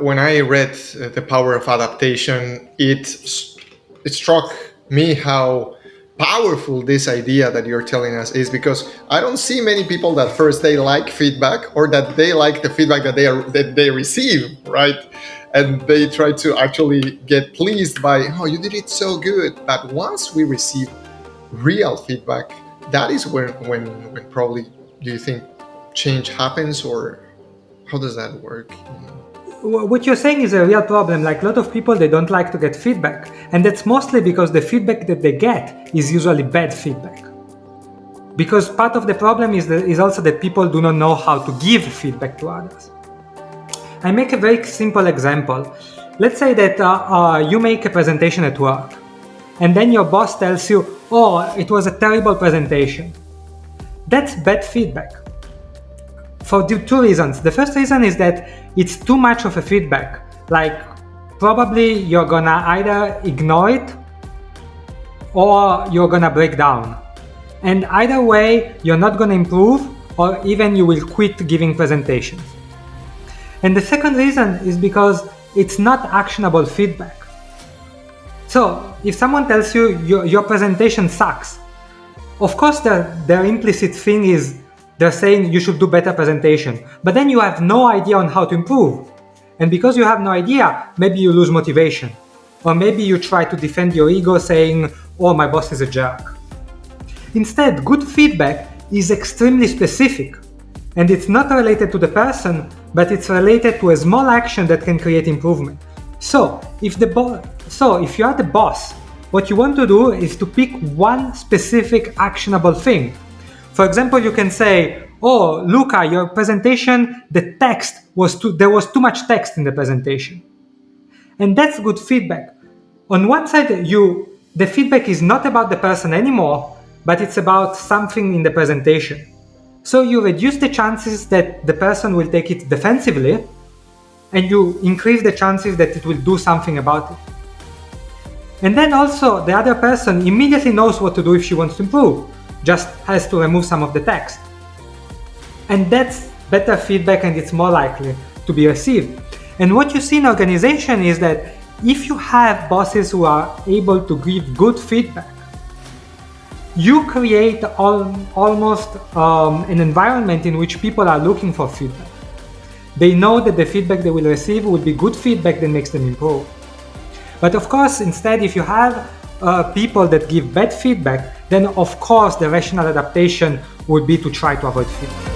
When I read The Power of Adaptation, it struck me how powerful this idea that you're telling us is, because I don't see many people that first they like feedback, or that they like the feedback that they receive, right? And they try to actually get pleased by, oh, you did it so good. But once we receive real feedback, that is when probably, do you think, change happens, or how does that work? What you're saying is a real problem. Like, a lot of people, they don't like to get feedback, and that's mostly because the feedback that they get is usually bad feedback. Because part of the problem is also that people do not know how to give feedback to others. I make a very simple example. Let's say that you make a presentation at work, and then your boss tells you, oh, it was a terrible presentation. That's bad feedback. For two reasons. The first reason is that it's too much of a feedback. Like, probably you're gonna either ignore it or you're gonna break down. And either way, you're not gonna improve, or even you will quit giving presentations. And the second reason is because it's not actionable feedback. So if someone tells you your presentation sucks, of course their implicit thing is they're saying you should do better presentation, but then you have no idea on how to improve. And because you have no idea, maybe you lose motivation. Or maybe you try to defend your ego saying, oh, my boss is a jerk. Instead, good feedback is extremely specific. And it's not related to the person, but it's related to a small action that can create improvement. So if you are the boss, what you want to do is to pick one specific actionable thing. For example, you can say, oh, Luca, your presentation, there was too much text in the presentation. And that's good feedback. On one side, the feedback is not about the person anymore, but it's about something in the presentation. So you reduce the chances that the person will take it defensively, and you increase the chances that it will do something about it. And then also, the other person immediately knows what to do if she wants to improve. Just has to remove some of the text. And that's better feedback, and it's more likely to be received. And what you see in organization is that if you have bosses who are able to give good feedback, you create almost an environment in which people are looking for feedback. They know that the feedback they will receive will be good feedback that makes them improve. But of course, instead, if you have people that give bad feedback, then of course the rational adaptation would be to try to avoid feedback.